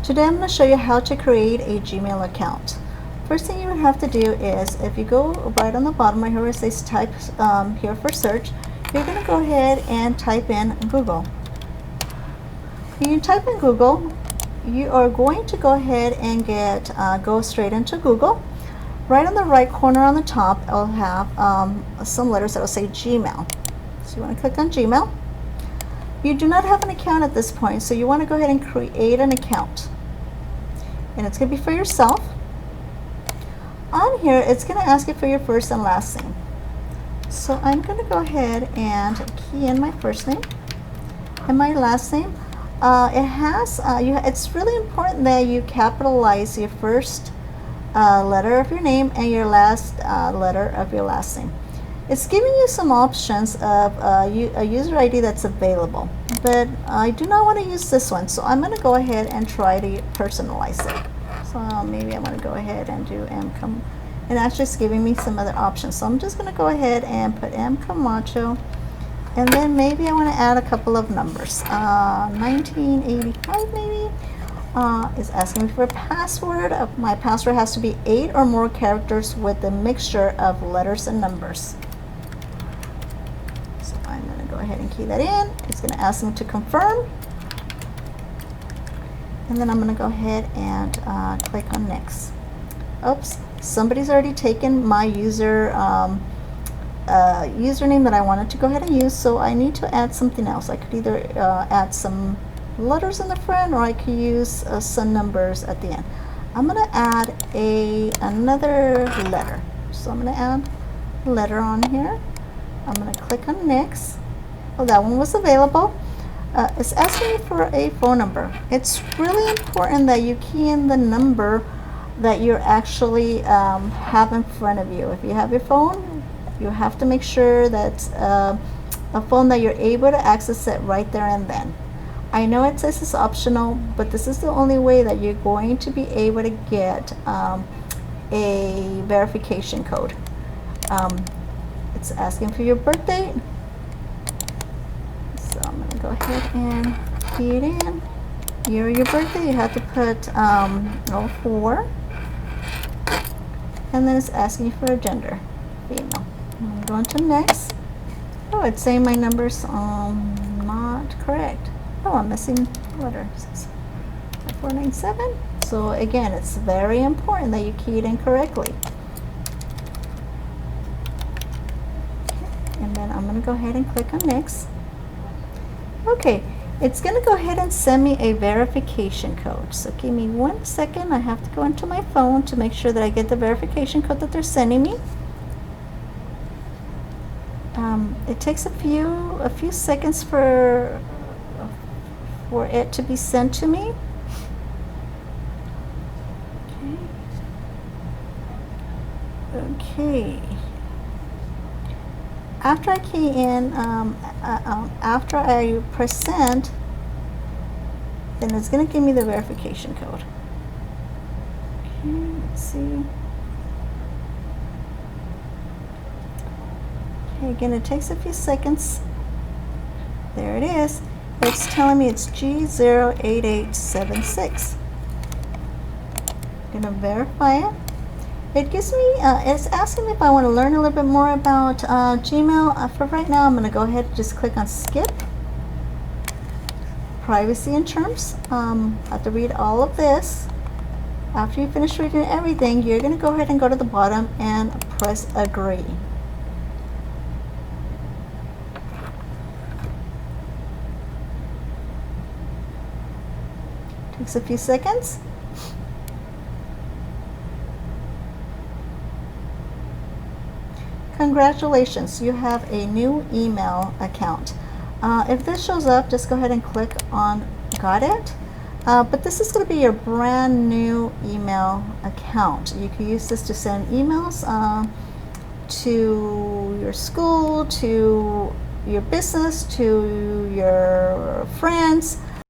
Today I'm going to show you how to create a Gmail account. First thing you would have to do is, if you go right on the bottom right here where it says type here for search, you're going to go ahead and type in Google. When you type in Google, you are going to go ahead and go straight into Google. Right on the right corner on the top, it'll have some letters that will say Gmail. So you want to click on Gmail. You do not have an account at this point, so you want to go ahead and create an account. And it's going to be for yourself. On here, it's going to ask you for your first and last name. So I'm going to go ahead and key in my first name and my last name. It's really important that you capitalize your first letter of your name and your last letter of your last name. It's giving you some options of a user ID that's available, but I do not want to use this one, so I'm going to go ahead and try to personalize it. So maybe I'm going to go ahead and do M. And actually it's giving me some other options, so I'm just going to go ahead and put M. Camacho, and then maybe I want to add a couple of numbers. 1985 maybe. Is asking me for a password. My password has to be 8 or more characters with a mixture of letters and numbers. So I'm going to go ahead and key that in. It's going to ask me to confirm. And then I'm going to go ahead and click on next. Oops, somebody's already taken my username that I wanted to go ahead and use, so I need to add something else. I could either add some letters in the front, or I could use some numbers at the end. I'm going to add another letter. So I'm going to add a letter on here. I'm going to click on next. Oh, that one was available. It's asking me for a phone number. It's really important that you key in the number that you actually have in front of you. If you have your phone, you have to make sure that's a phone that you're able to access it right there and then. I know it says it's optional, but this is the only way that you're going to be able to get a verification code. It's asking for your birth date. So I'm going to go ahead and key it in. Year of your birthday, you have to put 04. And then it's asking you for a gender, female. I'm going to next. Oh, it's saying my number's not correct. Oh, I'm missing a letter. 497. So again, it's very important that you key it in correctly. Okay. And then I'm going to go ahead and click on next. Okay, it's going to go ahead and send me a verification code. So give me 1 second. I have to go into my phone to make sure that I get the verification code that they're sending me. It takes a few seconds for it to be sent to me. Okay. After I key in, after I press send, then it's going to give me the verification code. Okay, let's see. Okay, again, it takes a few seconds. There it is. It's telling me it's G08876. I'm going to verify it. It gives me, it's asking me if I want to learn a little bit more about Gmail. For right now, I'm going to go ahead and just click on skip. Privacy and terms. I have to read all of this. After you finish reading everything, you're going to go ahead and go to the bottom and press agree. Takes a few seconds. Congratulations, you have a new email account. If this shows up, just go ahead and click on got it. But this is going to be your brand new email account. You can use this to send emails to your school, to your business, to your friends.